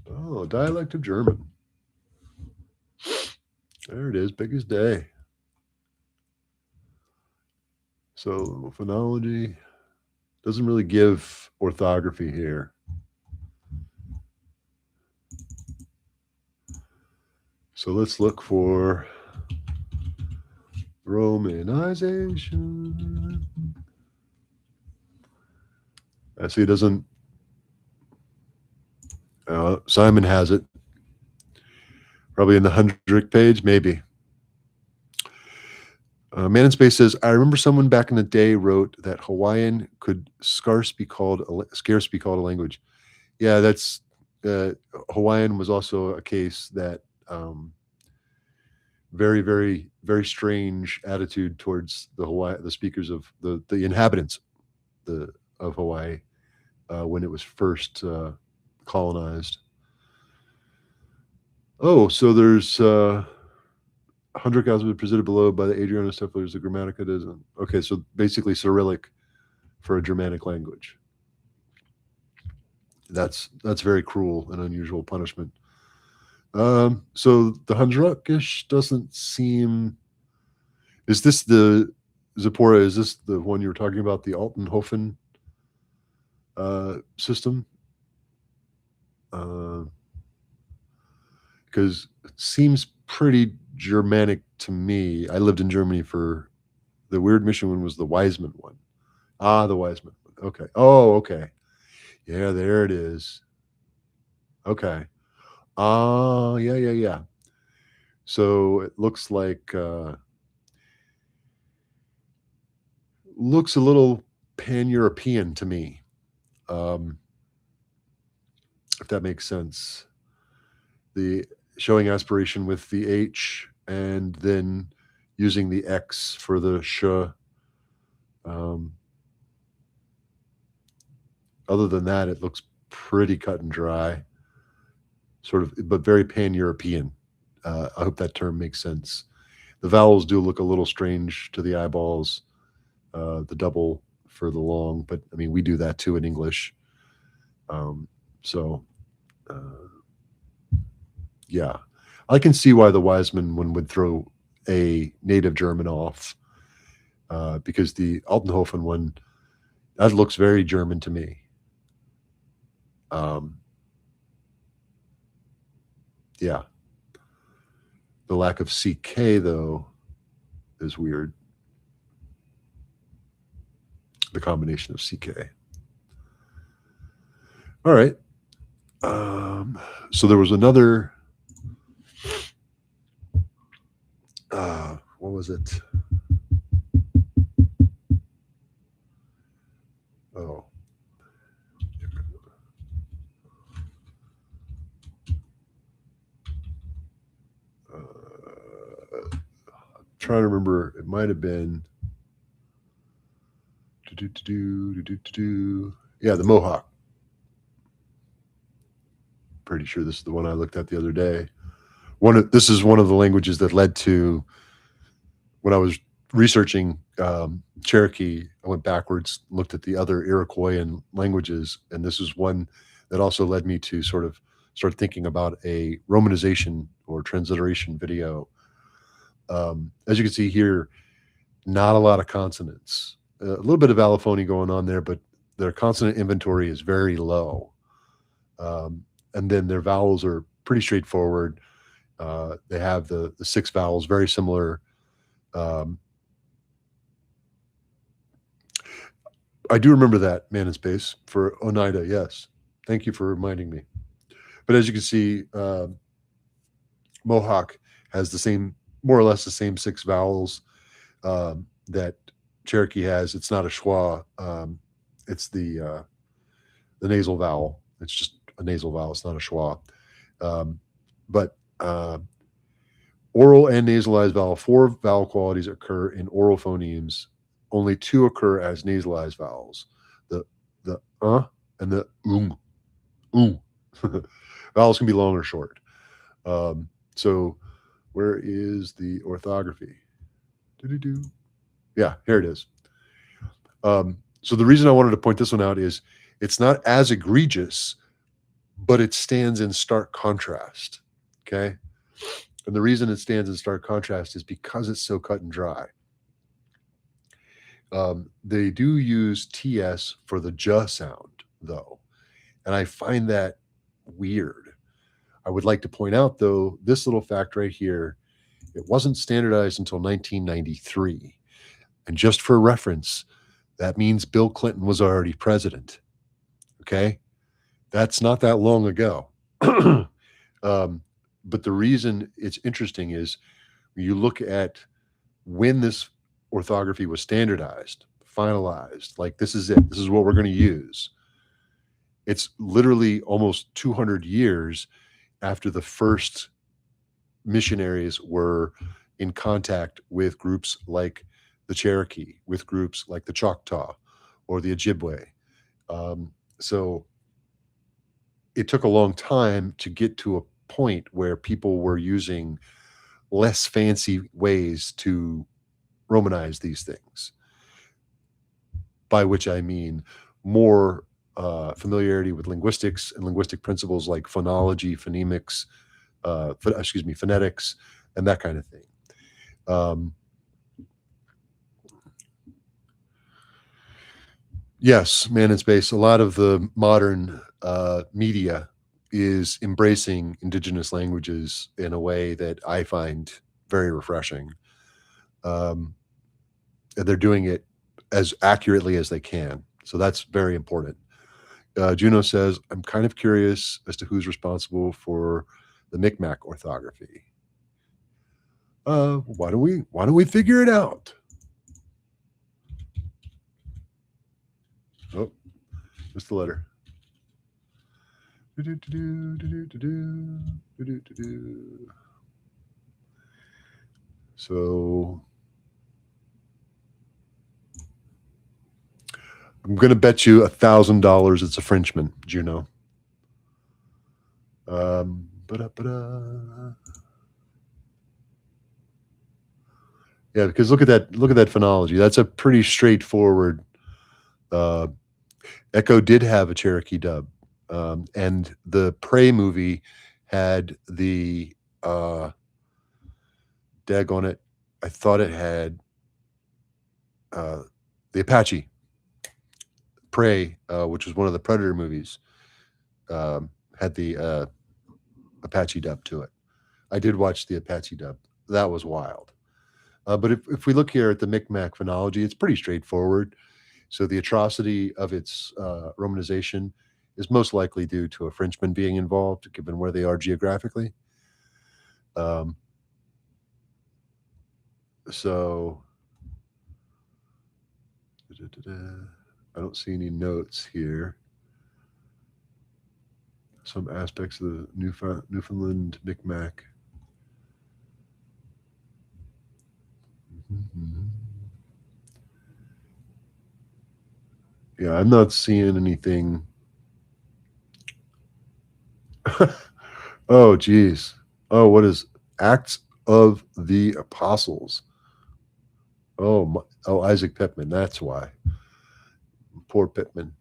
Oh, dialect of German. There it is, big as day. So phonology doesn't really give orthography here. So let's look for Romanization. I see it doesn't. Simon has it. Probably in the 100th page, maybe. Man in Space says, I remember someone back in the day wrote that Hawaiian could scarce be called a language. Yeah, that's Hawaiian was also a case that very, very, very strange attitude towards the speakers of the inhabitants of Hawaii when it was first colonized. Oh, so there's 100 has been presented below by the Adriana Stefflers. The Grammatica doesn't. Okay, so basically Cyrillic for a Germanic language. That's very cruel and unusual punishment. So the Handrukish doesn't seem. Is this the Zipporah? Is this the one you were talking about? The Altenhofen system? Because it seems pretty Germanic to me. I lived in Germany for the weird mission one was the Wiseman one. The Wiseman one. Okay. Oh, okay. Yeah, there it is. Okay. Yeah, yeah, yeah. So it looks like looks a little pan-European to me. Um, if that makes sense. The showing aspiration with the H and then using the X for the sh. Um, other than that, it looks pretty cut and dry, sort of, but very pan-European. I hope that term makes sense. The vowels do look a little strange to the eyeballs, the double for the long, but I mean, we do that too in English. So, yeah, I can see why the Wiseman one would throw a native German off, because the Altenhofen one, that looks very German to me. Yeah. The lack of CK, though, is weird. The combination of CK. All right. So there was another, what was it? Oh. I'm trying to remember. It might have been. Yeah, the Mohawk. Pretty sure this is the one I looked at the other day. This is one of the languages that led to, when I was researching Cherokee, I went backwards, looked at the other Iroquoian languages, and this is one that also led me to sort of start thinking about a romanization or transliteration video. As you can see here, not a lot of consonants. A little bit of allophony going on there, but their consonant inventory is very low. And then their vowels are pretty straightforward. They have the 6 vowels, very similar. I do remember that, Man in Space, for Oneida, yes. Thank you for reminding me. But as you can see, Mohawk has the same, more or less the same 6 vowels that Cherokee has. It's not a schwa. It's the nasal vowel. It's just a nasal vowel. It's not a schwa. But oral and nasalized vowel, 4 vowel qualities occur in oral phonemes. Only 2 occur as nasalized vowels. The and the vowels can be long or short. So where is the orthography? Yeah, here it is. So the reason I wanted to point this one out is it's not as egregious, but it stands in stark contrast. Okay. And the reason it stands in stark contrast is because it's so cut and dry. They do use TS for the j sound, though, and I find that weird. I would like to point out, though, this little fact right here, it wasn't standardized until 1993. And just for reference, that means Bill Clinton was already president. Okay? That's not that long ago. But the reason it's interesting is when you look at when this orthography was standardized, finalized, like this is it, this is what we're going to use. It's literally almost 200 years after the first missionaries were in contact with groups like the Cherokee, with groups like the Choctaw or the Ojibwe. So it took a long time to get to a point where people were using less fancy ways to Romanize these things, by which I mean more familiarity with linguistics and linguistic principles like phonology, phonemics, phonetics, and that kind of thing. Yes, Man in Space. A lot of the modern media is embracing indigenous languages in a way that I find very refreshing. And they're doing it as accurately as they can. So that's very important. Juno says, I'm kind of curious as to who's responsible for the Micmac orthography. Why don't we figure it out? Oh, just the letter. So I'm going to bet you $1,000 it's a Frenchman, Juno. Yeah, because look at that phonology. That's a pretty straightforward. Echo did have a Cherokee dub, and the Prey movie had the dag on it. I thought it had the Apache Prey, which was one of the Predator movies, had the Apache dub to it. I did watch the Apache dub. That was wild. But if we look here at the Micmac phonology, it's pretty straightforward. So the atrocity of its romanization is most likely due to a Frenchman being involved, given where they are geographically. Um, so I don't see any notes here. Some aspects of the Newfoundland Micmac. Mhm. Yeah, I'm not seeing anything. Oh, geez. Oh, what is Acts of the Apostles? Oh, oh, Isaac Pittman. That's why. Poor Pittman.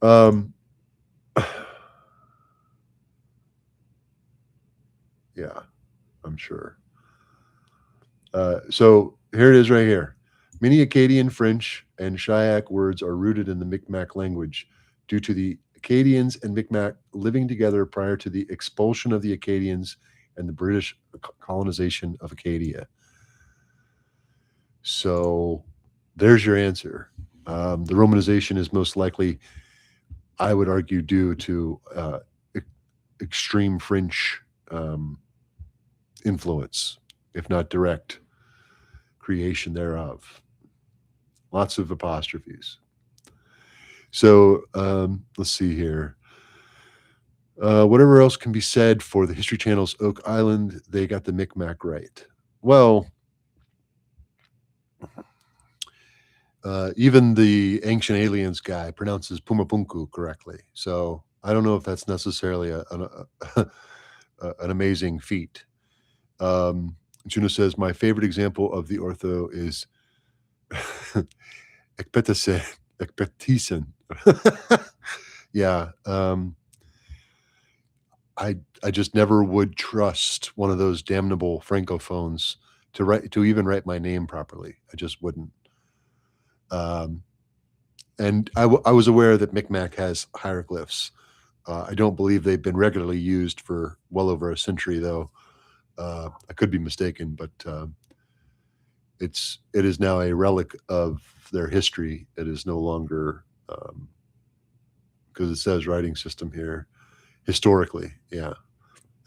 Um, yeah, I'm sure. So here it is right here. Many Akkadian French and Chyak words are rooted in the Micmac language due to the Acadians and Micmac living together prior to the expulsion of the Acadians and the British colonization of Acadia. So there's your answer. The romanization is most likely, I would argue, due to extreme French um, influence, if not direct creation thereof. Lots of apostrophes. So let's see here. Whatever else can be said for the History Channel's Oak Island, they got the Micmac right. Well, even the Ancient Aliens guy pronounces Pumapunku correctly. So I don't know if that's necessarily an amazing feat. Juno says, my favorite example of the ortho is Ekpetisen. Yeah. I just never would trust one of those damnable francophones to even write my name properly. I just wouldn't. Um, and I was aware that Micmac has hieroglyphs. I don't believe they've been regularly used for well over a century, though. I could be mistaken, but it is now a relic of their history. It is no longer because it says writing system here historically. Yeah,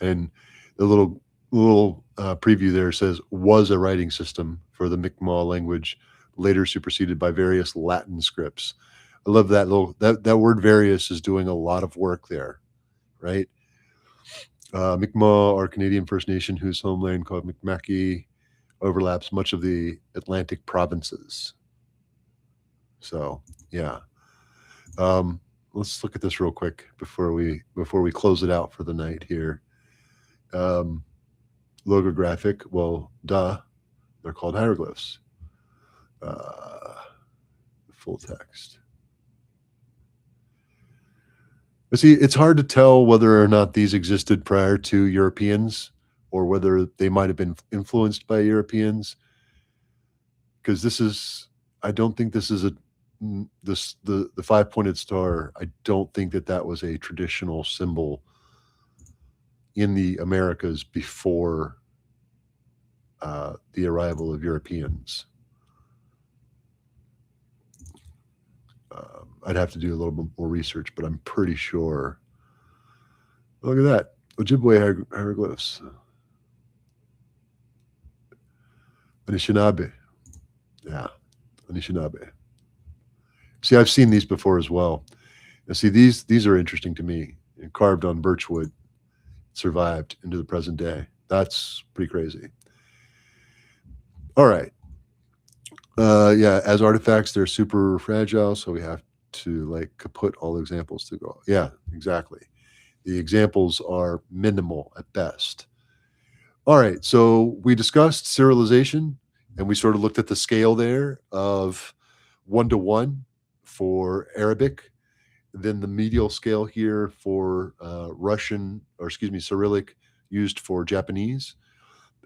and the little preview there says was a writing system for the Mi'kmaq language, later superseded by various Latin scripts. I love that that word various is doing a lot of work there, right? Mi'kmaq are Canadian First Nation whose homeland called Mi'kmaqi overlaps much of the Atlantic provinces. So yeah, let's look at this real quick before we close it out for the night here. Um, Logographic, well, duh, they're called hieroglyphs. Uh, full text. But see, it's hard to tell whether or not these existed prior to Europeans or whether they might have been influenced by Europeans. Because I don't think this is the 5-pointed star. I don't think that was a traditional symbol in the Americas before the arrival of Europeans. I'd have to do a little bit more research, but I'm pretty sure. Look at that. Ojibwe hieroglyphs. Anishinaabe. Yeah, Anishinaabe. See, I've seen these before as well. And see, these are interesting to me. Carved on birchwood, survived into the present day. That's pretty crazy. All right. Yeah, as artifacts, they're super fragile, so we have to like put all the examples to go. Yeah, exactly. The examples are minimal at best. All right, so we discussed serialization, and we sort of looked at the scale there of 1 to 1 for Arabic, then the medial scale here for Russian, or excuse me, Cyrillic used for Japanese.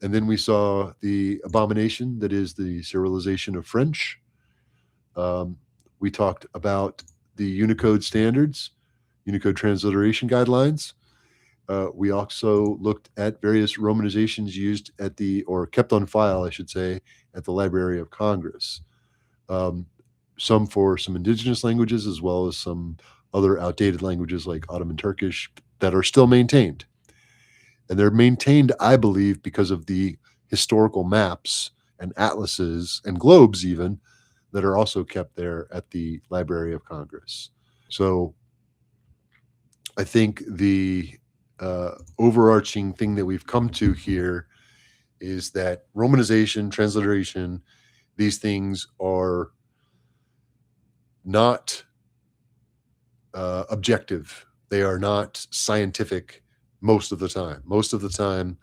And then we saw the abomination that is the Cyrillization of French. We talked about the Unicode standards, Unicode transliteration guidelines. We also looked at various romanizations used at or kept on file, I should say, at the Library of Congress. Some for some indigenous languages, as well as some other outdated languages like Ottoman Turkish that are still maintained. And they're maintained, I believe, because of the historical maps and atlases and globes even that are also kept there at the Library of Congress. So I think the overarching thing that we've come to here is that romanization, transliteration, these things are not objective. They are not scientific most of the time. Most of the time,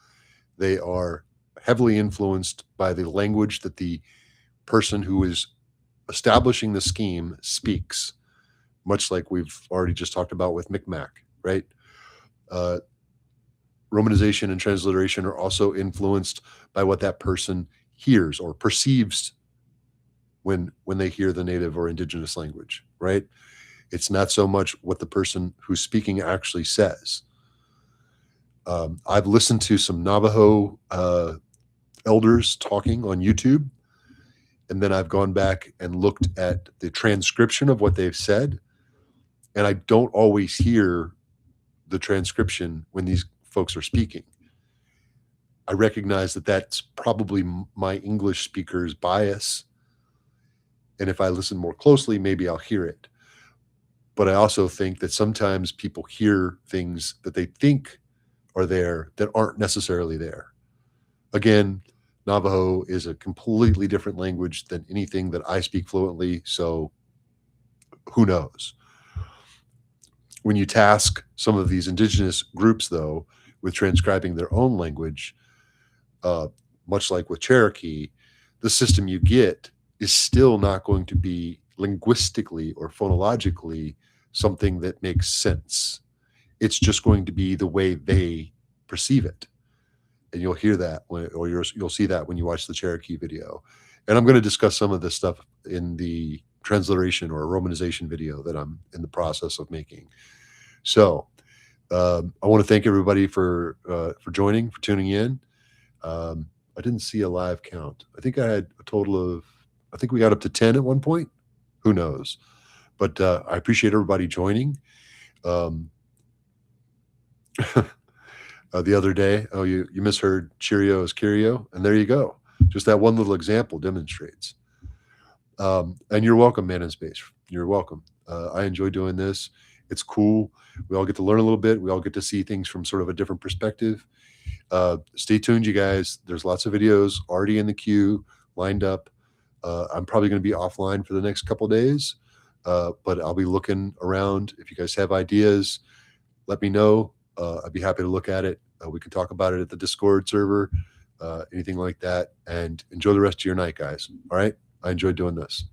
they are heavily influenced by the language that the person who is establishing the scheme speaks, much like we've already just talked about with Micmac, right? Romanization and transliteration are also influenced by what that person hears or perceives when they hear the native or indigenous language, right? It's not so much what the person who's speaking actually says. I've listened to some Navajo elders talking on YouTube, and then I've gone back and looked at the transcription of what they've said, and I don't always hear the transcription when these folks are speaking. I recognize that that's probably my English speaker's bias, and if I listen more closely, maybe I'll hear it. But I also think that sometimes people hear things that they think are there that aren't necessarily there. Again, Navajo is a completely different language than anything that I speak fluently, so who knows? When you task some of these indigenous groups, though, with transcribing their own language, much like with Cherokee, the system you get is still not going to be linguistically or phonologically something that makes sense. It's just going to be the way they perceive it. And you'll hear that you'll see that when you watch the Cherokee video. And I'm going to discuss some of this stuff in the transliteration or romanization video that I'm in the process of making. So I want to thank everybody for joining, for tuning in. I didn't see a live count. I think I had a total of, I think we got up to 10 at one point. Who knows? But I appreciate everybody joining. The other day, you misheard Cheerio as Curio, and there you go. Just that one little example demonstrates. And you're welcome, Man in Space. You're welcome. I enjoy doing this. It's cool. We all get to learn a little bit. We all get to see things from sort of a different perspective. Stay tuned, you guys. There's lots of videos already in the queue, lined up. I'm probably going to be offline for the next couple of days, but I'll be looking around. If you guys have ideas, let me know. I'd be happy to look at it. We can talk about it at the Discord server, anything like that. And enjoy the rest of your night, guys. All right? I enjoyed doing this.